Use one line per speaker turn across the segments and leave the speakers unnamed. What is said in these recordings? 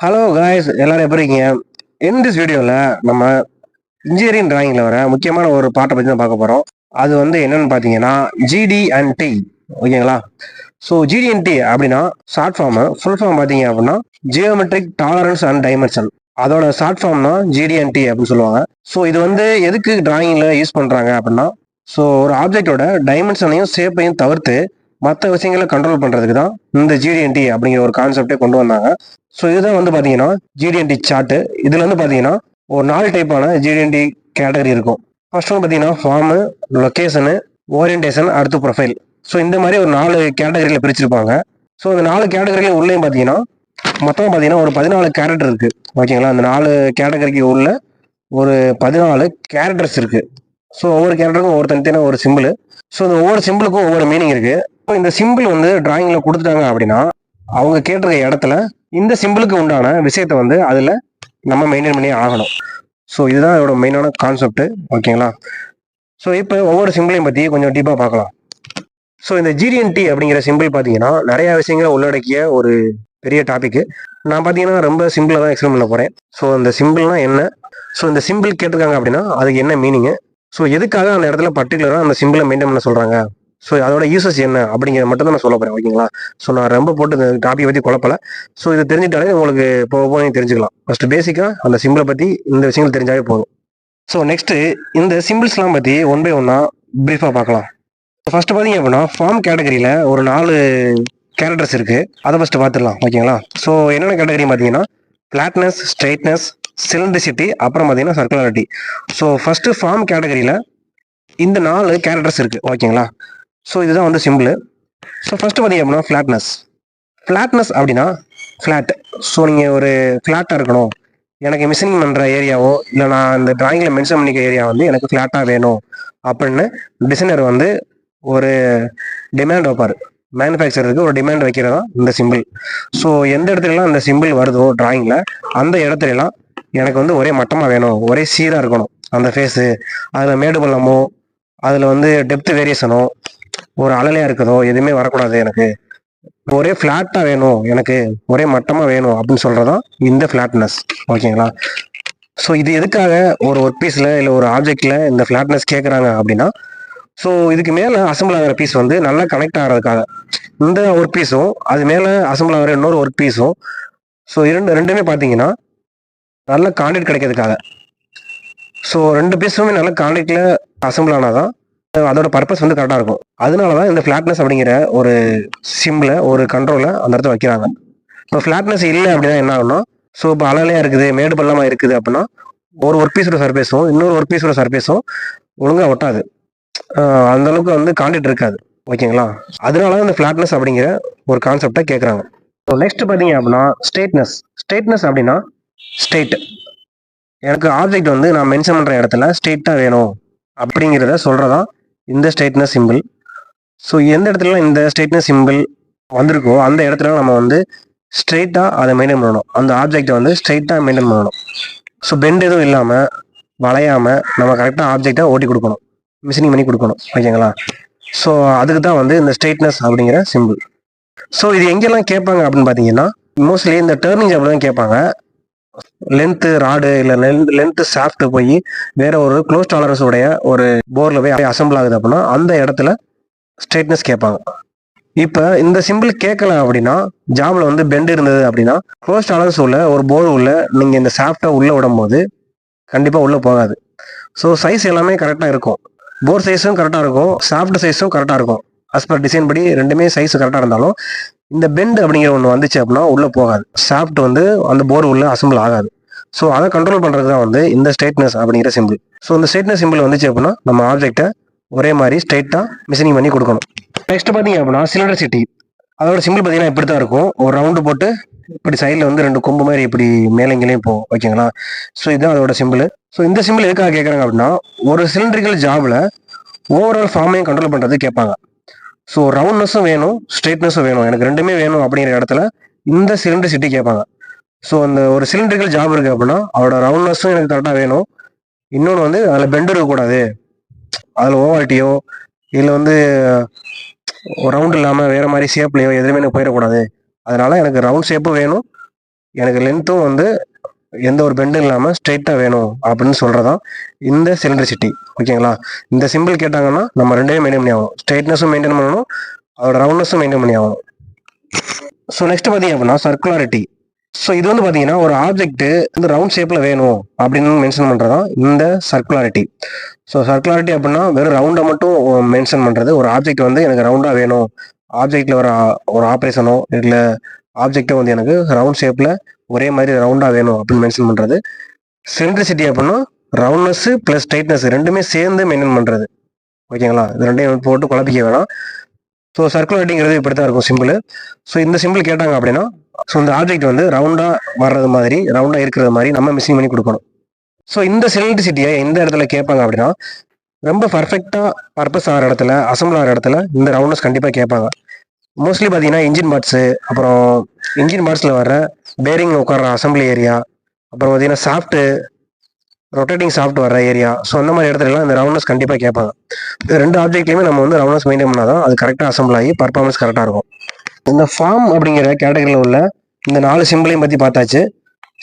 Hello guys, எல்லாரும் எப்படி இருக்கீங்க? திஸ் வீடியோவில் நம்ம இன்ஜினியரிங் டிராயிங்கில் வர முக்கியமான ஒரு பாட்டை பற்றி தான் பார்க்க போகிறோம். அது வந்து என்னன்னு பார்த்தீங்கன்னா ஜிடி அண்ட் டி. ஓகேங்களா? ஸோ ஜிடிஎன்டி அப்படின்னா ஷார்ட் ஃபார்மு. ஃபுல் ஃபார்ம் பார்த்தீங்க அப்படின்னா ஜியோமெட்ரிக் டாலரன்ஸ் அண்ட் டைமென்ஷன். அதோட ஷார்ட் ஃபார்ம் தான் ஜிடிஎன்டி அப்படின்னு சொல்லுவாங்க. ஸோ இது வந்து எதுக்கு டிராயிங்கில் யூஸ் பண்ணுறாங்க அப்படின்னா, ஸோ ஒரு ஆப்ஜெக்டோட டைமென்ஷனையும் ஷேப்பையும் தவிர்த்து மற்ற விஷயங்களை கண்ட்ரோல் பண்ணுறதுக்கு தான் இந்த ஜிடிஎன்டி அப்படிங்கிற ஒரு கான்செப்டே கொண்டு வந்தாங்க. ஸோ இதுதான் வந்து பார்த்தீங்கன்னா ஜிடிஎன்டி சார்ட்டு. இதில் வந்து பார்த்தீங்கன்னா ஒரு 4 டைப்பான ஜிடிஎன்டி கேட்டகரி இருக்கும். ஃபர்ஸ்ட் ஒன்று பார்த்தீங்கன்னா ஃபார்மு, லொக்கேஷனு, ஓரியன்டேஷன், அடுத்து ப்ரொஃபைல். ஸோ இந்த மாதிரி ஒரு 4 கேட்டகரியில் பிரிச்சிருப்பாங்க. ஸோ இந்த 4 கேட்டகரியும் உள்ளேயும் பார்த்தீங்கன்னா மொத்தம் பார்த்தீங்கன்னா ஒரு 14 கேரக்டர் இருக்கு. ஓகேங்களா? அந்த 4 கேட்டகரிக்கு உள்ள ஒரு 14 கேரக்டர்ஸ் இருக்கு. ஸோ ஒவ்வொரு கேரக்டருக்கும் ஒவ்வொரு தனித்தனியான ஒரு சிம்பிள். ஸோ இந்த ஒவ்வொரு சிம்பிளுக்கும் ஒவ்வொரு மீனிங் இருக்கு. இப்போ இந்த சிம்பிள் வந்து டிராயிங்கில் கொடுத்துட்டாங்க அப்படின்னா அவங்க கேட்டிருக்க இடத்துல இந்த சிம்பிளுக்கு உண்டான விஷயத்தை வந்து அதில் நம்ம மெயின்டைன் பண்ணி ஆகணும். ஸோ இதுதான் இதோட மெயினான கான்செப்ட். ஓகேங்களா? ஸோ இப்போ ஒவ்வொரு சிம்பிளையும் பற்றி கொஞ்சம் டீப்பாக பார்க்கலாம். ஸோ இந்த ஜிடிஎன்டி அப்படிங்கிற சிம்பிள் பார்த்தீங்கன்னா நிறைய விஷயங்களை உள்ளடக்கிய ஒரு பெரிய டாபிக். நான் பார்த்தீங்கன்னா ரொம்ப சிம்பிளாக தான் எக்ஸ்பிளைன் பண்ண போகிறேன். ஸோ இந்த சிம்பிள்னா என்ன, ஸோ இந்த சிம்பிள் கேட்டிருக்காங்க அப்படின்னா அதுக்கு என்ன மீனிங்கு, ஸோ எதுக்காக அந்த இடத்துல பர்டிகுலராக அந்த சிம்பிளை மெயின்டைன் பண்ண சொல்கிறாங்க, ஸோ அதோட யூசஸ் என்ன அப்படிங்கிறத மட்டும் தான் நான் சொல்ல போகிறேன். ஓகேங்களா? ஸோ நான் ரொம்ப போட்டு இந்த டாபிக் பற்றி குழப்பல. ஸோ இதை தெரிஞ்சுட்டாலே உங்களுக்கு போக போக நீங்கள் தெரிஞ்சுக்கலாம். ஃபர்ஸ்ட் பேசிக்காக அந்த சிம்பிளை பற்றி இந்த விஷயங்கள் தெரிஞ்சாலே போதும். ஸோ நெக்ஸ்ட்டு இந்த சிம்பிள்ஸ்லாம் பற்றி ஒன் பை ஒன்னாக ப்ரீஃபாக பார்க்கலாம். ஃபர்ஸ்ட் பார்த்தீங்க அப்படின்னா ஃபார்ம் கேட்டகரியில் ஒரு 4 கேரக்டர்ஸ் இருக்குது. அதை ஃபஸ்ட்டு பார்த்துடலாம். ஓகேங்களா? ஸோ என்னென்ன கேட்டகரி பார்த்தீங்கன்னா ஃப்ளாட்னஸ், ஸ்ட்ரைட்னஸ், சிலிண்ட்ரிசிட்டி, அப்புறம் பார்த்தீங்கன்னா சர்க்குலாரிட்டி. ஸோ ஃபஸ்ட்டு ஃபார்ம் கேட்டகரியில் இந்த 4 கேரக்டர்ஸ் இருக்குது. ஓகேங்களா? ஸோ இதுதான் வந்து சிம்பிள். ஸோ ஃபஸ்ட்டு பார்த்தீங்க அப்படின்னா ஃப்ளாட்னஸ். ஃப்ளாட்னஸ் அப்படின்னா ஃப்ளாட். ஸோ நீங்கள் ஒரு ஃப்ளாட்டாக இருக்கணும், எனக்கு மிஷினிங் பண்ணுற ஏரியாவோ இல்லை நான் இந்த டிராயிங்கில் மென்ஷன் பண்ணிக்க ஏரியா வந்து எனக்கு ஃப்ளாட்டாக வேணும் அப்படின்னு டிசைனர் வந்து ஒரு டிமாண்ட் வைப்பார். மேனுஃபேக்சருக்கு ஒரு டிமாண்ட் வைக்கிறதா இந்த சிம்பிள். ஸோ எந்த இடத்துலலாம் இந்த சிம்பிள் வருதோ டிராயிங்கில் அந்த இடத்துலலாம் எனக்கு வந்து ஒரே மட்டமாக வேணும், ஒரே சீராக இருக்கணும் அந்த ஃபேஸு. அதில் மேடு பள்ளமோ அதில் வந்து டெப்த் வேரியேஷனோ ஒரு அலலையாக இருக்குதோ எதுவுமே வரக்கூடாது, எனக்கு ஒரே ஃப்ளாட்டாக வேணும், எனக்கு ஒரே மட்டமாக வேணும் அப்படின்னு சொல்கிறதான் இந்த ஃப்ளாட்னஸ். ஓகேங்களா? ஸோ இது எதுக்காக ஒரு ஒர்க் பீஸில் இல்லை ஒரு ஆப்ஜெக்டில் இந்த ஃப்ளாட்னஸ் கேட்குறாங்க அப்படின்னா, ஸோ இதுக்கு மேலே அசம்பிள் ஆகிற பீஸ் வந்து நல்லா கனெக்ட் ஆகிறதுக்காக இந்த ஒர்க் பீஸும் அது மேலே அசம்பிள் ஆகிற இன்னொரு ஒர்க் பீஸும் ஸோ ரெண்டுமே பார்த்தீங்கன்னா நல்ல கான்டாக்ட் கிடைக்கிறதுக்காக. ஸோ 2 பீஸுமே நல்ல கான்டாக்டில் அசம்பிள் ஆனால் தான் அதோட பர்பஸ் வந்து கரெக்டாக இருக்கும். அதனால தான் இந்த ஃப்ளாட்னஸ் அப்படிங்கிற ஒரு சிம்பிளை ஒரு கண்ட்ரோலை அந்த இடத்துல வைக்கிறாங்க. இப்போ ஃப்ளாட்னஸ் இல்லை அப்படின்னா என்ன ஆகும்னா, ஸோ இப்போ அலையாக இருக்குது, மேடு பள்ளமாக இருக்குது அப்படின்னா ஒரு ஒர்க் பீஸோட சர்ஃபேஸும் இன்னொரு ஒர்க் பீஸோட சர்ஃபேஸும் ஒழுங்காக ஒட்டாது, அந்த அளவுக்கு வந்து கான்டாக்ட் இருக்காது. ஓகேங்களா? அதனால இந்த ஃப்ளாட்னஸ் அப்படிங்கிற ஒரு கான்செப்டை கேட்குறாங்க. ஸோ நெக்ஸ்ட் பார்த்தீங்க அப்படின்னா ஸ்ட்ரெயிட்னஸ். ஸ்ட்ரெயிட்னஸ் அப்படின்னா ஸ்ட்ரெயிட், எனக்கு ஆப்ஜெக்ட் வந்து நான் மென்ஷன் பண்ணுற இடத்துல ஸ்ட்ரெயிட்டாக வேணும் அப்படிங்கிறத சொல்கிறதான் இந்த ஸ்ட்ரெயிட்னஸ் சிம்பிள். ஸோ எந்த இடத்துல இந்த ஸ்ட்ரெயிட்னஸ் சிம்பிள் வந்திருக்கோ அந்த இடத்துல நம்ம வந்து ஸ்ட்ரெயிட்டாக அதை மெயின்டைன் பண்ணணும், அந்த ஆப்ஜெக்டை வந்து ஸ்ட்ரெயிட்டாக மெயின்டைன் பண்ணணும். ஸோ பெண்ட் எதுவும் இல்லாமல் வளையாமல் நம்ம கரெக்டாக ஆப்ஜெக்டை ஓட்டி கொடுக்கணும், மிஷினிங் பண்ணி கொடுக்கணும். ஓகேங்களா? ஸோ அதுக்கு தான் வந்து இந்த ஸ்ட்ரெயிட்னஸ் அப்படிங்கிற சிம்பிள். ஸோ இது எங்கெல்லாம் கேட்பாங்க அப்படின்னு பார்த்தீங்கன்னா மோஸ்ட்லி இந்த டர்னிங் ஜாப்ல தான் கேட்பாங்க. லென்த்து ராடு இல்லை லென்த்து ஷாஃப்ட் போய் வேற ஒரு க்ளோஸ் டாலரன்ஸ் உடைய ஒரு போரில் போய் அசம்பிள் ஆகுது அப்படின்னா அந்த இடத்துல ஸ்ட்ரெயிட்னஸ் கேட்பாங்க. இப்போ இந்த சிம்பிள் கேட்கல அப்படின்னா ஜாப்ல வந்து பெண்ட் இருந்தது அப்படின்னா க்ளோஸ் டாலரன்ஸ் உள்ள ஒரு போர் உள்ள நீங்கள் இந்த ஷாஃப்டை உள்ளே விடும் போது கண்டிப்பாக உள்ளே போகாது. ஸோ சைஸ் எல்லாமே கரெக்டாக இருக்கும், போர் சைஸும் கரெக்டாக இருக்கும், ஷாஃப்ட் சைஸும் கரெக்டாக இருக்கும். அஸ் பர் டிசைன் படி ரெண்டுமே சைஸ் கரெக்டாக இருந்தாலும் இந்த பெண்ட் அப்படிங்கிற ஒன்று வந்துச்சு அப்படின்னா உள்ளே போகாது, ஷாஃப்ட் வந்து அந்த போர் உள்ள அசம்பிள் ஆகாது. ஸோ அதை கண்ட்ரோல் பண்ணுறது தான் வந்து இந்த ஸ்ட்ரெயிட்னஸ் அப்படிங்கிற சிம்பிள். ஸோ இந்த ஸ்ட்ரெயிட்னஸ் சிம்பிள் வந்துச்சு அப்படின்னா நம்ம ஆப்ஜெக்டை ஒரே மாதிரி ஸ்ட்ரெயிட்டாக மிஷினிங் பண்ணி கொடுக்கணும். நெக்ஸ்ட் பார்த்தீங்க அப்படின்னா சிலிண்டரிசிட்டி. அதோட சிம்பிள் பார்த்தீங்கன்னா இப்படி தான் இருக்கும், ஒரு ரவுண்டு போட்டு இப்படி சைடில் வந்து 2 கொம்பு மாதிரி இப்படி மேலேங்களையும் போகும். ஓகேங்களா? ஸோ இதுதான் அதோட சிம்பிள். ஸோ இந்த சிம்பிள் எதுக்காக கேட்குறாங்க அப்படின்னா ஒரு சிலிண்ட்ரிக்கல் ஜாபில் ஓவரால் ஃபார்மையும் கண்ட்ரோல் பண்ணுறது கேட்பாங்க. ஸோ ரவுண்ட்னஸும் வேணும், ஸ்ட்ரெயிட்னஸும் வேணும், எனக்கு ரெண்டுமே வேணும் அப்படிங்கிற இடத்துல இந்த சிலிண்டரிசிட்டி கேட்பாங்க. ஸோ அந்த ஒரு சிலிண்ட்ரிக்கல் ஜாப் இருக்குது அப்படின்னா அதோட ரவுண்ட்னஸும் எனக்கு கரெக்டாக வேணும், இன்னொன்று வந்து அதில் பெண்ட் இருக்கக்கூடாது, அதில் ஓவால்ட்டியோ இல்லை வந்து ரவுண்ட் இல்லாமல் வேறு மாதிரி ஷேப்லையோ எதுவுமே எனக்கு போயிடக்கூடாது. அதனால எனக்கு ரவுண்ட் ஷேப்பும் வேணும், எனக்கு லென்த்தும் வந்து எந்த ஒரு பெண்டும் இல்லாமல் ஸ்ட்ரெயிட்டாக வேணும் அப்படின்னு சொல்கிறதான் இந்த சிலிண்ட்ரிசிட்டி. ஓகேங்களா? இந்த சிம்பிள் கேட்டாங்கன்னா நம்ம ரெண்டையும் மெயின்டைன் பண்ணி ஆகணும். ஸ்ட்ரெயிட்னஸும் மெயின்டைன் பண்ணணும், அதோட ரவுண்ட்னஸும் மெயின்டைன் பண்ணி ஆகணும். ஸோ நெக்ஸ்ட் பார்த்தீங்க அப்படின்னா சர்க்குலாரிட்டி. ஸோ இது வந்து பார்த்தீங்கன்னா ஒரு ஆப்ஜெக்ட் வந்து ரவுண்ட் ஷேப்பில் வேணும் அப்படின்னு மென்ஷன் பண்ணுறதான் இந்த சர்க்குலாரிட்டி. ஸோ சர்க்குலாரிட்டி அப்படின்னா வெறும் ரவுண்டை மட்டும் மென்ஷன் பண்ணுறது. ஒரு ஆப்ஜெக்ட் வந்து எனக்கு ரவுண்டாக வேணும், ஆப்ஜெக்டில் வர ஒரு ஆப்ரேஷனோ இல்லை ஆப்ஜெக்டை வந்து எனக்கு ரவுண்ட் ஷேப்பில் ஒரே மாதிரி ரவுண்டாக வேணும் அப்படின்னு மென்ஷன் பண்ணுறது. சிலிண்ட்ரிசிட்டி அப்படின்னா ரவுண்ட்னஸ் ப்ளஸ் டைட்னஸ் ரெண்டுமே சேர்ந்து மெயின்டைன் பண்ணுறது. ஓகேங்களா? இது ரெண்டையும் போட்டு குழப்பிக்க வேணாம். ஸோ சர்க்குலாரிட்டிங்கிறது இப்படி தான் இருக்கும் சிம்பிள். ஸோ இந்த சிம்பிள் கேட்டாங்க அப்படின்னா ஸோ இந்த ஆப்ஜெக்ட் வந்து ரவுண்டாக வர்றது மாதிரி ரவுண்டாக இருக்கிறது மாதிரி நம்ம மிஸ்ஸிங் பண்ணி கொடுக்கணும். ஸோ இந்த சிலிண்ட்ரிசிட்டியை எந்த இடத்துல கேட்பாங்க அப்படின்னா ரொம்ப பர்ஃபெக்டாக பர்பஸ் ஆகிற இடத்துல, அசம்பிள் ஆகிற இடத்துல இந்த ரவுண்ட்னஸ் கண்டிப்பாக கேட்பாங்க. மோஸ்ட்லி பார்த்தீங்கன்னா இன்ஜின் பார்ட்ஸு, அப்புறம் இன்ஜின் பார்ட்ஸில் வர பேரிங் உட்கார அசம்பிளி ஏரியா, அப்புறம் பார்த்தீங்கன்னா சாஃப்ட்டு ரொட்டேட்டிங் சாஃப்ட் வர ஏரியா, ஸோ அந்த மாதிரி இடத்துலலாம் இந்த ரவுண்ட்னஸ் கண்டிப்பாக கேட்பாங்க. ரெண்டு ஆப்ஜெக்ட்லையுமே நம்ம வந்து ரவுண்ட்னஸ் மெயின்டைன் பண்ணால் தான் அது கரெக்டாக அசம்பிள் ஆகி பர்ஃபார்மன்ஸ் கரெக்டாக இருக்கும். இந்த ஃபார்ம் அப்படிங்கிற கேட்டகரியில் உள்ள இந்த 4 சிம்பிளையும் பற்றி பார்த்தாச்சு.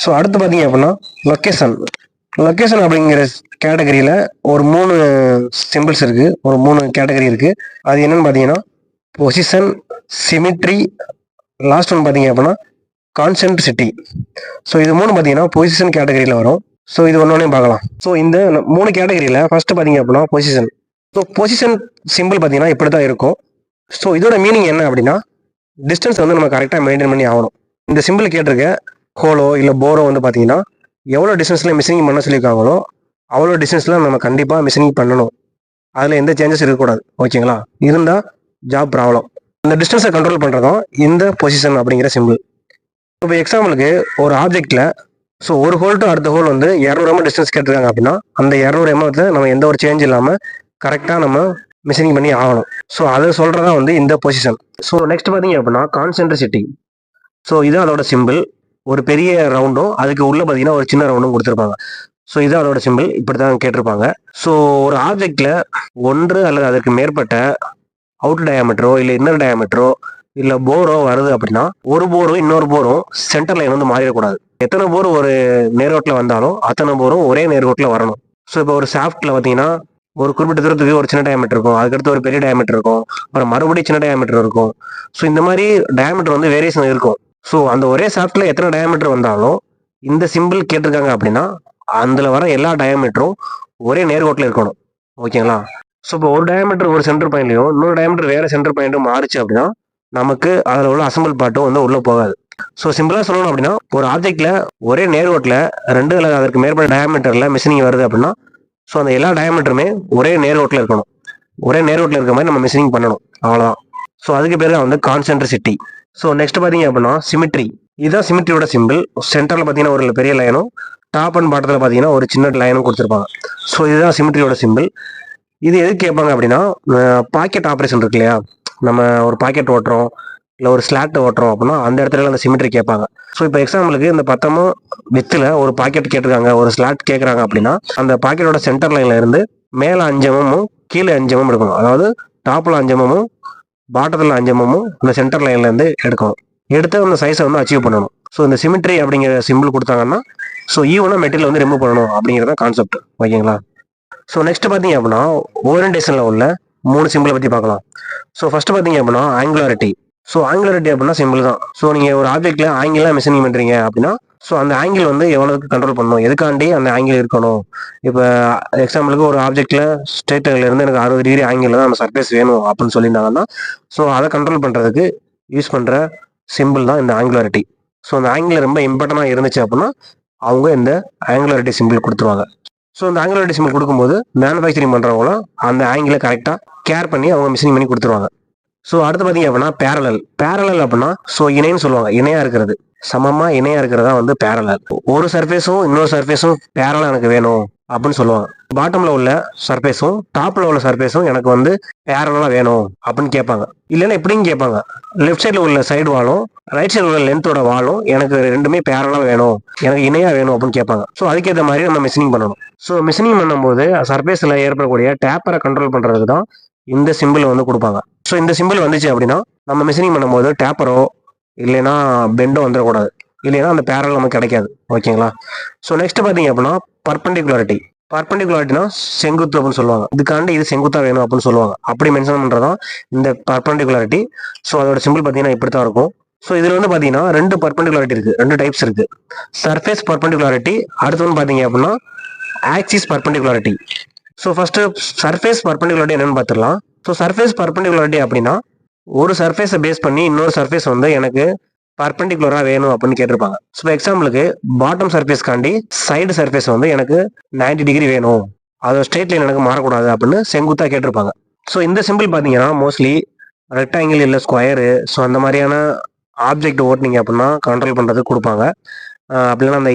ஸோ அடுத்து பார்த்தீங்க அப்படின்னா லொக்கேஷன். லொக்கேஷன் அப்படிங்கிற கேட்டகரியில் ஒரு 3 சிம்பிள்ஸ் இருக்குது, ஒரு 3 கேட்டகரி இருக்குது. அது என்னென்னு பார்த்தீங்கன்னா பொசிஷன், சிமிட்ரி, லாஸ்ட் ஒன் பார்த்தீங்க அப்படின்னா கான்சென்ட்ரிசிட்டி. ஸோ இது 3 பார்த்தீங்கன்னா பொசிஷன் கேட்டகரியில் வரும். ஸோ இது ஒன்றொன்றையும் பார்க்கலாம். ஸோ இந்த 3 கேட்டகரியில் ஃபர்ஸ்ட் பார்த்தீங்க அப்படின்னா பொசிஷன். ஸோ பொசிஷன் சிம்பிள் பார்த்தீங்கன்னா இப்படி தான் இருக்கும். ஸோ இதோட மீனிங் என்ன அப்படின்னா டிஸ்டன்ஸ் வந்து நம்ம கரெக்டாக மெயின்டைன் பண்ணி ஆகணும். இந்த சிம்பிள் கேட்டிருக்க ஹோலோ இல்லை போரோ வந்து பார்த்தீங்கன்னா எவ்வளோ டிஸ்டன்ஸில் மிஷினிங் பண்ண சொல்லியிருக்காங்களோ அவ்வளோ டிஸ்டன்ஸில் நம்ம கண்டிப்பாக மிஷினிங் பண்ணணும். அதில் எந்த சேஞ்சஸ் இருக்கக்கூடாது. ஓகேங்களா? இருந்தால் ஜாப் ப்ராப்ளம். இந்த டிஸ்டன்ஸை கண்ட்ரோல் பண்ணுறதும் இந்த பொசிஷன் அப்படிங்கிற சிம்பிள். இப்போ எக்ஸாம்பிளுக்கு ஒரு ஆப்ஜெக்டில் ஸோ ஒரு ஹோல் டு அடுத்த ஹோல் வந்து 200 mm டிஸ்டன்ஸ் கேட்டிருக்காங்க அப்படின்னா அந்த 200 mm நம்ம எந்த ஒரு சேஞ்ச் இல்லாமல் கரெக்டாக நம்ம மிஷினிங் பண்ணி ஆகணும். ஸோ அதை சொல்கிறதா வந்து இந்த பொசிஷன். ஸோ நெக்ஸ்ட் பார்த்தீங்க அப்படின்னா கான்சென்ட்ரிசிட்டி. ஸோ இது அதோட சிம்பிள். ஒரு பெரிய ரவுண்டும் அதுக்கு உள்ள பார்த்தீங்கன்னா ஒரு சின்ன ரவுண்டும் கொடுத்துருப்பாங்க. ஸோ இது அதோட சிம்பிள். இப்படி தான் கேட்டிருப்பாங்க. ஸோ ஒரு ஆப்ஜெக்டில் ஒன்று அல்லது அதற்கு மேற்பட்ட அவுட் டயாமீட்டரோ இல்லை இன்னர் டயாமீட்டரோ இல்லை போரோ வருது அப்படின்னா ஒரு போரும் இன்னொரு போரும் சென்டர் லைன் வந்து மாறிடக்கூடாது. எத்தனை போர் ஒரு நேர்கோட்டில் வந்தாலும் அத்தனை போரும் ஒரே நேர்கோட்டில் வரணும். ஸோ இப்போ ஒரு சாஃப்ட்டில் பார்த்தீங்கன்னா ஒரு குறிப்பிட்ட தூரத்துக்கு ஒரு சின்ன டயாமீட்டர் இருக்கும், அதுக்கடுத்து ஒரு பெரிய டயாமீட்டர் இருக்கும், அப்புறம் மறுபடியும் சின்ன டயாமீட்டர் இருக்கும். ஸோ இந்த மாதிரி டயாமீட்டர் வந்து வேரியேஷன் இருக்கும். ஸோ அந்த ஒரே சாஃப்ட்டில் எத்தனை டயாமீட்டர் வந்தாலும் இந்த சிம்பிள் கேட்டிருக்காங்க அப்படின்னா அதில் வர எல்லா டயாமீட்டரும் ஒரே நேர்கோட்டில் இருக்கணும். ஓகேங்களா? ஸோ இப்போ ஒரு டயாமீட்டர் ஒரு சென்டர் பாயிண்ட்லையும் இன்னொரு டயாமீட்டர் வேறு சென்டர் பாயிண்ட்டும் மாறிச்சு அப்படின்னா நமக்கு அதில் உள்ள அசம்பிள் பார்ட்டும் வந்து உள்ளே போகாது. ஸோ சிம்பிளாக சொல்லணும் அப்படின்னா ஒரு ஆப்ஜெக்டில் ஒரே நேர்கோட்டில் 2 அல்லது அதற்கு மேற்பட்ட டயாமீட்டரில் மிஷினிங் வருது அப்படின்னா ஸோ அந்த எல்லா டயாமீட்டருமே ஒரே நேர்கோட்டில் இருக்கணும். ஒரே நேர்கோட்டில் இருக்க மாதிரி நம்ம மிஷினிங் பண்ணணும். அவ்வளோதான். ஸோ அதுக்கு பேர் தான் வந்து கான்சென்ட்ரிசிட்டி. ஸோ நெக்ஸ்ட் பார்த்தீங்க அப்படின்னா சிமிட்ரி. இதுதான் சிமிட்ரியோட சிம்பிள். சென்டரில் பார்த்தீங்கன்னா ஒரு பெரிய லைனும் டாப் அண்ட் பாட்டத்தில் பார்த்தீங்கன்னா ஒரு சின்ன லைனும் கொடுத்துருப்பாங்க. ஸோ இதுதான் சிமிட்ரியோட சிம்பிள். இது எதுக்கு கேட்பாங்க அப்படின்னா பாக்கெட் ஆப்ரேஷன் இருக்கு இல்லையா, நம்ம ஒரு பாக்கெட் ஓட்டுறோம் இல்லை ஒரு ஸ்லாட் ஓட்டுறோம் அப்படின்னா அந்த இடத்துல அந்த சிமிட்ரி கேட்பாங்க. ஸோ இப்போ எக்ஸாம்பிளுக்கு இந்த 10 வித்தில் ஒரு பாக்கெட் கேட்டிருக்காங்க, ஒரு ஸ்லாட் கேட்குறாங்க அப்படின்னா அந்த பாக்கெட்டோட சென்டர் லைன்ல இருந்து மேலே 5 mm கீழே 5 mm எடுக்கணும். அதாவது டாப்பில் 5 mm பாட்டத்தில் 5 mm இந்த சென்டர் லைன்லேருந்து எடுக்கணும். எடுத்து அந்த சைஸை வந்து அச்சீவ் பண்ணணும். ஸோ இந்த சிமிட்ரி அப்படிங்கிற சிம்பிள் கொடுத்தாங்கன்னா ஸோ ஈவனாக மெட்டீரியல் வந்து ரிமூவ் பண்ணணும் அப்படிங்கிறத கான்செப்ட். ஓகேங்களா? ஸோ நெக்ஸ்ட் பார்த்தீங்க அப்படின்னா ஓரியன்டேஷனில் உள்ள 3 சிம்பிளை பற்றி பார்க்கலாம். ஸோ ஃபர்ஸ்ட் பார்த்தீங்க அப்படின்னா ஆங்குலாரிட்டி. ஸோ ஆங்குலாரிட்டி அப்படின்னா சிம்பிள் தான். ஸோ நீங்கள் ஒரு ஆப்ஜெக்ட்ல ஆங்கிளாக மிஷினிங் பண்ணுறீங்க அப்படின்னா ஸோ அந்த ஆங்கிள் வந்து எவ்வளோக்கு கண்ட்ரோல் பண்ணணும், எதுக்காண்டி அந்த ஆங்கிள் இருக்கணும். இப்போ எக்ஸாம்பிளுக்கு ஒரு ஆப்ஜெக்ட்ல ஸ்ட்ரெயிட் இருந்து எனக்கு 60 டிகிரி ஆங்கிள் தான் அந்த சர்ஃபேஸ் வேணும் அப்படின்னு சொல்லியிருந்தாங்கன்னா ஸோ அதை கண்ட்ரோல் பண்ணுறதுக்கு யூஸ் பண்ணுற சிம்பிள் தான் இந்த ஆங்குலாரிட்டி. ஸோ அந்த ஆங்கிள் ரொம்ப இம்பார்ட்டண்டாக இருந்துச்சு அப்படின்னா அவங்க இந்த ஆங்குலாரிட்டி சிம்பிள் கொடுத்துருவாங்க. ஸோ இந்த ஆங்குலாரிட்டி சிம்பிள் கொடுக்கும்போது மேனுஃபேக்சரிங் பண்ணுறவங்களும் அந்த ஆங்கிளை கரெக்டாக கேர் பண்ணி அவங்க மிஷினிங் பண்ணி கொடுத்துருவாங்க. ஸோ அடுத்து பார்த்தீங்க அப்படின்னா பேரலல் அப்படின்னா ஸோ இணைன்னு சொல்லுவாங்க. இணையாக இருக்கிறது, சமமாக இணையாக இருக்கிறதா வந்து பேரலல். ஒரு சர்ஃபேஸும் இன்னொரு சர்ஃபேஸும் பேரலாக எனக்கு வேணும் அப்படின்னு சொல்லுவாங்க. பாட்டமில் உள்ள சர்ஃபேஸும் டாப்பில் உள்ள சர்ஃபேஸும் எனக்கு வந்து பேரலாக வேணும் அப்படின்னு கேட்பாங்க. இல்லைன்னா இப்படின்னு கேட்பாங்க, லெஃப்ட் சைடில் உள்ள சைடு வாலும் ரைட் சைடில் உள்ள லென்த்தோட வாலும் எனக்கு ரெண்டுமே பேரலாக வேணும், எனக்கு இணையாக வேணும் அப்படின்னு கேட்பாங்க. ஸோ அதுக்கேற்ற மாதிரி நம்ம மிஷினிங் பண்ணணும். ஸோ மிஷினிங் பண்ணும்போது சர்ஃபேஸில் ஏற்படக்கூடிய டேப்பரை கண்ட்ரோல் பண்ணுறதுக்கு தான் இந்த சிம்பிள் வந்து கொடுப்பாங்க. ஸோ இந்த சிம்பிள் வந்துச்சு அப்படின்னா நம்ம மிஷினிங் பண்ணும்போது டேப்பரோ இல்லைன்னா பெண்டோ வந்துடக்கூடாது. இல்லைன்னா அந்த பேரல் நமக்கு கிடைக்காது. ஓகேங்களா? ஸோ நெக்ஸ்ட் பார்த்தீங்க அப்படின்னா பர்பெண்டிகுலாரிட்டி. பர்பெண்டிகுலாரிட்டினா செங்குத்து அப்படின்னு சொல்லுவாங்க. இதுக்காண்டி இது செங்குத்தா வேணும் அப்படின்னு சொல்லுவாங்க. அப்படி மென்ஷன் பண்ணுறதான் இந்த பர்பெண்டிகுலாரிட்டி. ஸோ அதோட சிம்பிள் பார்த்தீங்கன்னா இப்படி தான் இருக்கும். ஸோ இதில் வந்து பார்த்தீங்கன்னா ரெண்டு பர்பெண்டிகுலாரிட்டி இருக்குது, ரெண்டு டைப்ஸ் இருக்குது. சர்ஃபேஸ் பர்பெண்டிகுலாரிட்டி, அடுத்து வந்து பார்த்தீங்க அப்படின்னா ஆக்சிஸ் பர்பெண்டிகுலாரிட்டி. ஸோ ஃபர்ஸ்ட் சர்ஃபேஸ் பர்பெண்டிகுலாரிட்டி என்னன்னு பார்த்துடலாம். ஸோ சர்ஃபேஸ் பர்பெண்டிகுலாரிட்டி அப்படின்னா ஒரு சர்ஃபேஸை பேஸ் பண்ணி இன்னொரு சர்ஃபேஸ் வந்து எனக்கு பர்பெண்டிகுலரா வேணும் அப்படின்னு கேட்டிருப்பாங்க. ஸோ எக்ஸாம்பிளுக்கு பாட்டம் சர்ஃபேஸ்க்காண்டி சைடு சர்ஃபேஸ் வந்து எனக்கு 90 டிகிரி வேணும், அது ஸ்ட்ரெயிட் லைன் எனக்கு மாறக்கூடாது அப்படின்னு செங்குத்தா கேட்டிருப்பாங்க. ஸோ இந்த சிம்பிள் பார்த்தீங்கன்னா மோஸ்ட்லி ரெக்டாங்கிள் இல்லை ஸ்கொயரு, ஸோ அந்த மாதிரியான ஆப்ஜெக்ட் ஓட்டினீங்க அப்படின்னா கண்ட்ரோல் பண்ணுறதுக்கு கொடுப்பாங்க. அப்படின்னா அந்த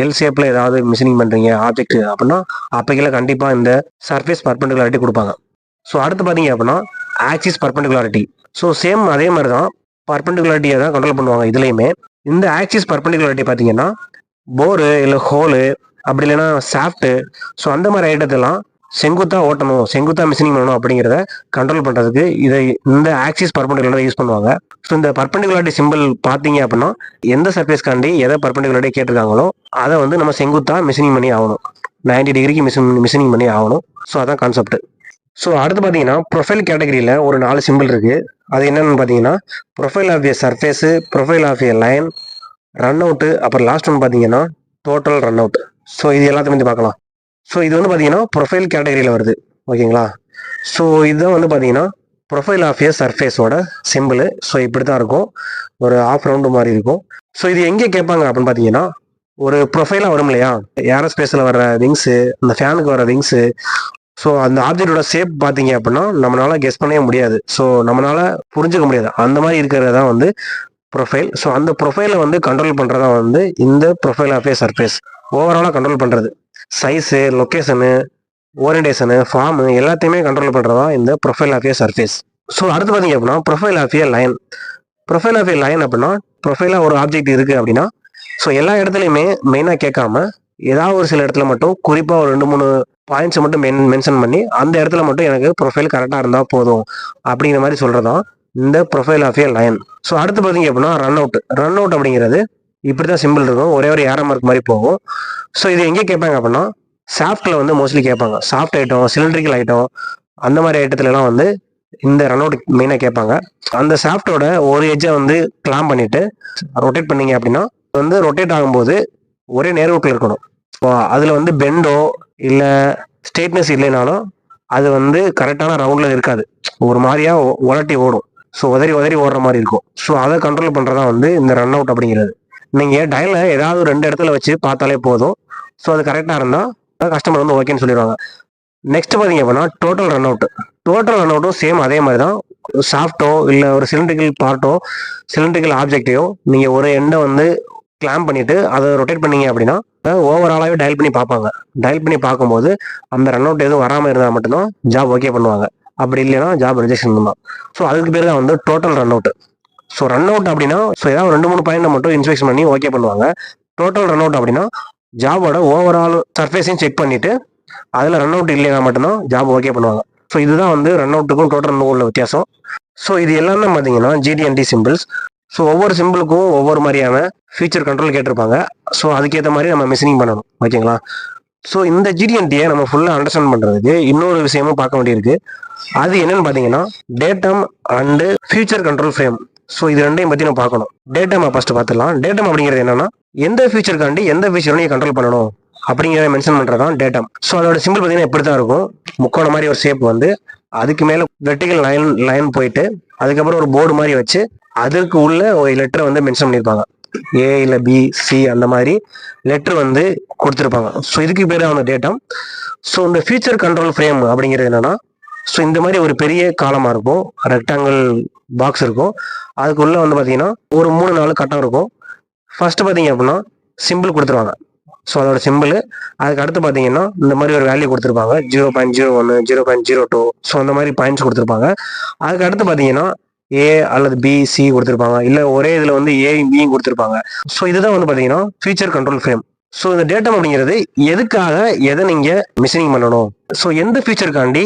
எல் ஷேப்பில் ஏதாவது மிஷினிங் பண்ணுறீங்க ஆப்ஜெக்ட் அப்படின்னா அப்போக்கெல்லாம் கண்டிப்பாக இந்த சர்ஃபேஸ் பர்பெண்டிகுலாரிட்டி கொடுப்பாங்க. ஸோ அடுத்து பார்த்தீங்க அப்படின்னா ஆக்சிஸ் பர்பெண்டிகுலாரிட்டி. ஸோ சேம் அதே மாதிரி தான் பர்பெண்டிகுலாரிட்டியை தான் கண்ட்ரோல் பண்ணுவாங்க இதுலேயுமே. இந்த ஆக்சிஸ் பர்பெண்டிகுலாரிட்டி பார்த்தீங்கன்னா போரு இல்லை ஹோலு அப்படி இல்லைன்னா சாஃப்ட்டு, ஸோ அந்த மாதிரி ஐட்டத்தெல்லாம் செங்குத்தா ஓட்டணும், செங்குத்தா மிஷினிங் பண்ணணும் அப்படிங்கிறத கண்ட்ரோல் பண்ணுறதுக்கு இதை இந்த ஆக்சிஸ் பர்பெண்டிகுலாரிட்டி யூஸ் பண்ணுவாங்க. ஸோ இந்த பர்பெண்டிகுலாரிட்டி சிம்பிள் பார்த்தீங்க அப்படின்னா எந்த சர்ஃபேஸ்க்காண்டி எதை பர்பெண்டிகுலாரிட்டி கேட்டிருக்காங்களோ அதை வந்து நம்ம செங்குத்தா மிஷினிங் பண்ணி ஆகணும், 90 டிகிரிக்கு மிஷினிங் பண்ணி ஆகணும். ஸோ அதான் கான்செப்ட். ஸோ அடுத்து பார்த்தீங்கன்னா ப்ரொஃபைல் கேட்டகரியில் ஒரு 4 சிம்பிள் இருக்குது. அது என்னென்னு பார்த்தீங்கன்னா profile of a surface, profile of a line, run out, அப்புறம் லாஸ்ட் ஒன் பார்த்தீங்கன்னா டோட்டல் ரன் அவுட். ஸோ இது எல்லாத்தையும் வந்து பார்க்கலாம். ஸோ இது வந்து பார்த்தீங்கன்னா ப்ரொஃபைல் கேட்டகரியில் வருது. ஓகேங்களா? ஸோ இதுதான் வந்து பார்த்தீங்கன்னா ப்ரொஃபைல் ஆஃப் ஏ சர்ஃபேஸோட சிம்பிள். ஸோ இப்படி தான் இருக்கும், ஒரு ஆஃப் ரவுண்டு மாதிரி இருக்கும். ஸோ இது எங்கே கேட்பாங்க அப்படின்னு பார்த்தீங்கன்னா ஒரு ப்ரொஃபைலாக வரும் இல்லையா, ஏரோஸ்பேஸில் வர விங்ஸு, அந்த ஃபேனுக்கு வர விங்ஸு, ஸோ அந்த ஆப்ஜெக்டோட ஷேப் பார்த்தீங்க அப்படின்னா நம்மளால கெஸ் பண்ணவே முடியாது, ஸோ நம்மளால புரிஞ்சுக்க முடியாது, அந்த மாதிரி இருக்கிறது தான் வந்து ப்ரொஃபைல். ஸோ அந்த ப்ரொஃபைலை வந்து கண்ட்ரோல் பண்ணுறதா வந்து இந்த ப்ரொஃபைல் ஆஃப் ஏ சர்ஃபேஸ். ஓவராலாக கண்ட்ரோல் பண்ணுறது சைஸு, லொக்கேஷனு, ஓரியன்டேஷனு, ஃபார்மு எல்லாத்தையுமே கண்ட்ரோல் பண்ணுறதா இந்த profile of a surface. So அடுத்து பார்த்தீங்க அப்படின்னா profile of a line. Profile of a line அப்படின்னா ப்ரொஃபைலாக ஒரு ஆப்ஜெக்ட் இருக்குது அப்படின்னா ஸோ எல்லா இடத்துலையுமே மெயினாக கேட்காம ஏதாவது ஒரு சில இடத்துல மட்டும் குறிப்பாக ஒரு 2-3 பாயிண்ட்ஸை மட்டும் மென்ஷன் பண்ணி அந்த இடத்துல மட்டும் எனக்கு ப்ரொஃபைல் கரெக்டாக இருந்தால் போதும் அப்படிங்கிற மாதிரி சொல்கிறதான் இந்த profile of a line. So அடுத்து பார்த்தீங்க அப்படின்னா ரன் அவுட். ரன் அவுட் அப்படிங்கிறது இப்படி தான் சிம்பிள் இருக்கும், ஒரே ஒரு ஏரோ மார்க் மாதிரி போகும். ஸோ இது எங்கே கேட்பாங்க அப்படின்னா சாஃப்ட்டில் வந்து மோஸ்ட்லி கேட்பாங்க. சாஃப்ட் ஐட்டம், சிலிண்ட்ரிக்கல் ஐட்டம், அந்த மாதிரி ஐட்டத்துலலாம் வந்து இந்த ரன் அவுட் மெயினாக கேட்பாங்க. அந்த சாஃப்டோட ஒரு எட்ஜை வந்து கிளாம் பண்ணிட்டு ரொட்டேட் பண்ணீங்க அப்படின்னா வந்து ரொட்டேட் ஆகும்போது ஒரே நேர்வுக்கில் இருக்கணும். ஸோ அதில் வந்து பெண்டோ இல்லை ஸ்ட்ரெயிட்னஸ் இல்லைனாலும் அது வந்து கரெக்டான ரவுண்டில் இருக்காது, ஒரு மாதிரியா உலட்டி ஓடும். ஸோ உதறி உதறி ஓடுற மாதிரி இருக்கும். ஸோ அதை கண்ட்ரோல் பண்ணுறதா வந்து இந்த ரன் அவுட் அப்படிங்கிறது. நீங்கள் டயலை ஏதாவது 2 இடத்துல வச்சு பார்த்தாலே போதும், ஸோ அது கரெக்டாக இருந்தால் கஸ்டமர் வந்து ஓகேன்னு சொல்லிடுவாங்க. நெக்ஸ்ட் பார்த்தீங்க அப்படின்னா total run out. Total run அவுட்டும் சேம் அதே மாதிரி தான். சாஃப்ட்டோ இல்லை ஒரு சிலிண்ட்ரிக்கல் பார்ட்டோ சிலிண்ட்ரிக்கல் ஆப்ஜெக்டையோ நீங்கள் ஒரு எண்டை வந்து கிளாம் பண்ணிட்டு அதை ரொட்டேட் பண்ணீங்க அப்படின்னா ஓவராலாகவே டயல் பண்ணி பார்ப்பாங்க. டயல் பண்ணி பார்க்கும்போது அந்த ரன் அவுட் எதுவும் வராமல் இருந்தால் மட்டும்தான் ஜாப் ஓகே பண்ணுவாங்க, அப்படி இல்லைன்னா ஜாப் ரிஜெக்ஷன் தான். ஸோ அதுக்கு பேர் தான் வந்து total run out. So run out அப்படின்னா ஸோ ஏதாவது 2-3 பாயிண்ட் மட்டும் இன்ஸ்பெக்ஷன் பண்ணி ஓகே பண்ணுவாங்க. டோட்டல் ரன் அவுட் அப்படின்னா ஜாபோட ஓவரால் சர்ஃபேஸையும் செக் பண்ணிட்டு அதில் ரன் அவுட் இல்லைன்னா மட்டும்தான் ஜாப் ஓகே பண்ணுவாங்க. ஸோ இதுதான் வந்து ரன் அவுட்டுக்கும் டோட்டல் ரன் உள்ள வித்தியாசம். ஸோ இது எல்லாமே பார்த்தீங்கன்னா ஜிடிஎன்டி சிம்பிள்ஸ். ஸோ ஒவ்வொரு சிம்பிளுக்கும் ஒவ்வொரு மாதிரியான ஃபியூச்சர் கண்ட்ரோல் கேட்டிருப்பாங்க. ஸோ அதுக்கேற்ற மாதிரி நம்ம மிஷினிங் பண்ணணும். ஓகேங்களா? ஸோ இந்த ஜிடிஎன்டியை நம்ம ஃபுல்லாக அண்டர்ஸ்டாண்ட் பண்ணுறதுக்கு இன்னொரு விஷயமும் பார்க்க வேண்டியிருக்கு. அது என்னன்னு பார்த்தீங்கன்னா datum and future control frame. So இது ரெண்டையும் பற்றி நம்ம பார்க்கணும். டேட்டம் ஃபர்ஸ்ட் பார்த்துடலாம். டேட்டம் அப்படிங்கிறது என்னன்னா எந்த ஃபியூச்சருக்காண்டி எந்த ஃபியூச்சரும் நீங்கள் கண்ட்ரோல் பண்ணணும் அப்படிங்கிறத மென்ஷன் பண்ணுறது தான் டேட்டம். ஸோ அதோட சிம்பிள் பார்த்தீங்கன்னா இப்படி தான் இருக்கும். முக்கோண மாதிரி ஒரு ஷேப் வந்து அதுக்கு மேலே வெர்டிகல் லைன் போயிட்டு அதுக்கப்புறம் ஒரு போர்டு மாதிரி வச்சு அதுக்கு உள்ள ஒரு லெட்டரை வந்து மென்ஷன் பண்ணியிருப்பாங்க. ஏ இல்லை பி சி அந்த மாதிரி லெட்டர் வந்து கொடுத்துருப்பாங்க. ஸோ இதுக்கு பேர் வந்து டேட்டம். ஸோ இந்த ஃபியூச்சர் கண்ட்ரோல் ஃப்ரேம் அப்படிங்கிறது என்னன்னா ஸோ இந்த மாதிரி ஒரு பெரிய காலமாக இருக்கும், ரெக்டாங்கிள் பாக்ஸ் இருக்கும். அதுக்குள்ளே வந்து பார்த்தீங்கன்னா ஒரு 3-4 கட்டம் இருக்கும். ஃபர்ஸ்ட் பார்த்தீங்க அப்படின்னா சிம்பிள் கொடுத்துருவாங்க. ஸோ அதோட சிம்பிள். அதுக்கு அடுத்து பார்த்தீங்கன்னா இந்த மாதிரி ஒரு வேல்யூ கொடுத்துருப்பாங்க, 0.01, 0.02. ஸோ அந்த மாதிரி பாயிண்ட்ஸ் கொடுத்துருப்பாங்க. அதுக்கு அடுத்து பார்த்தீங்கன்னா ஏ அல்லது பி சி கொடுத்துருப்பாங்க, இல்லை ஒரே இதில் வந்து ஏ பியும் கொடுத்துருப்பாங்க. ஸோ இதுதான் வந்து பார்த்தீங்கன்னா ஃபியூச்சர் கண்ட்ரோல் ஃப்ரேம். ஸோ இந்த டேட்டம் அப்படிங்கிறது எதுக்காக எதை நீங்கள் மிஷினிங் பண்ணணும், ஸோ எந்த ஃபியூச்சருக்காண்டி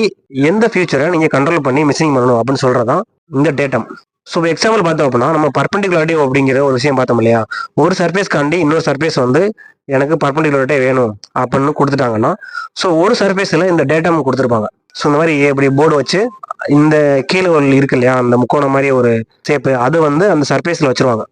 எந்த ஃபியூச்சரை நீங்கள் கண்ட்ரோல் பண்ணி மிஷினிங் பண்ணணும் அப்படின்னு சொல்கிறதான் இந்த டேட்டம். ஸோ எக்ஸாம்பிள் பார்த்தோம் அப்படின்னா நம்ம பர்பெண்டிகுலாரிட்டி அப்படிங்கிற ஒரு விஷயம் பார்த்தோம் இல்லையா, ஒரு சர்ஃபேஸ்க்காண்டி இன்னொரு சர்ஃபேஸ் வந்து எனக்கு பர்பெண்டிகுலாரிட்டி வேணும் அப்படின்னு கொடுத்துட்டாங்கன்னா, ஸோ ஒரு சர்ஃபேஸில் இந்த டேட்டம் கொடுத்துருப்பாங்க. ஸோ இந்த மாதிரி இப்படி போர்டு வச்சு இந்த கீழே இருக்கு இல்லையா அந்த முக்கோணம் மாதிரி ஒரு ஷேப்பு, அது வந்து அந்த சர்ஃபேஸில் வச்சிருவாங்க.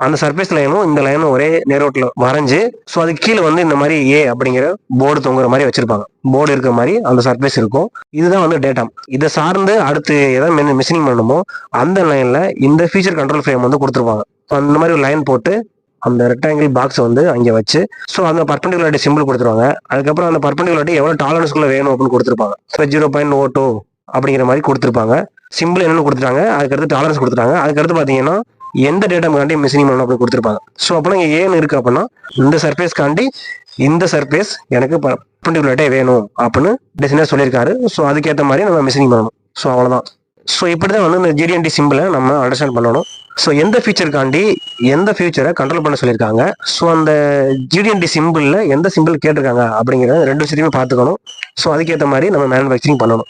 அந்த சர்ஃபேஸ் லைனும் இந்த லைனும் ஒரே நேரோட்டில் வரைஞ்சு, ஸோ அதுக்கு கீழே வந்து இந்த மாதிரி ஏ அப்படிங்கிற போர்டு தொங்குற மாதிரி வச்சிருப்பாங்க. போர்டு இருக்கிற மாதிரி அந்த சர்ஃபேஸ் இருக்கும். இதுதான் வந்து டேட்டம். இதை சார்ந்து அடுத்து எதாவது மிஷினிங் பண்ணணுமோ அந்த லைன்ல இந்த ஃபீச்சர் கண்ட்ரோல் ஃப்ரேம் வந்து கொடுத்துருப்பாங்க. அந்த மாதிரி ஒரு லைன் போட்டு அந்த ரெக்டாங்கிள் பாக்ஸ் வந்து அங்கே வச்சு, ஸோ அந்த பர்பெண்டிகுலாரிட்டி சிம்பிள் கொடுத்துருவாங்க. அதுக்கப்புறம் அந்த பர்பெண்டிகுலாரிட்டி எவ்வளோ டாலரன்ஸ்குள்ள வேணும் அப்படின்னு கொடுத்துருப்பாங்க. இப்போ 0.02 அப்படிங்கிற மாதிரி கொடுத்துருப்பாங்க. சிம்பிள் என்னன்னு கொடுத்துட்டாங்க, அதுக்கடுத்து டாலரன்ஸ் கொடுத்துட்டாங்க. அதுக்கடுத்து பார்த்தீங்கன்னா எந்த டேட்டாக்காண்டி மிஷினிங் பண்ணணும் அப்படின்னு கொடுத்துருப்பாங்க. ஸோ அப்போ இங்கே ஏன்னு இருக்கு அப்படின்னா இந்த சர்ஃபேஸ்க்காண்டி இந்த சர்ஃபேஸ் எனக்கு பர்பெண்டிகுலாரிட்டி வேணும் அப்படின்னு டிசைனர் சொல்லியிருக்காரு. ஸோ அதுக்கேற்ற மாதிரி நம்ம மிஷினிங் பண்ணணும். ஸோ அவ்வளோதான். ஸோ இப்படி தான் வந்து இந்த GD&T சிம்பிளை நம்ம அண்டர்ஸ்டாண்ட் பண்ணணும். ஸோ எந்த ஃபீச்சருக்காண்டி எந்த ஃபியூச்சரை கண்ட்ரோல் பண்ண சொல்லியிருக்காங்க, ஸோ அந்த GD&T சிம்பிளில் எந்த சிம்பிள் கேட்டிருக்காங்க அப்படிங்கிறத ரெண்டு விஷயத்தையுமே பார்த்துக்கணும். ஸோ அதுக்கேற்ற மாதிரி நம்ம மேனுஃபேக்சரிங் பண்ணணும்.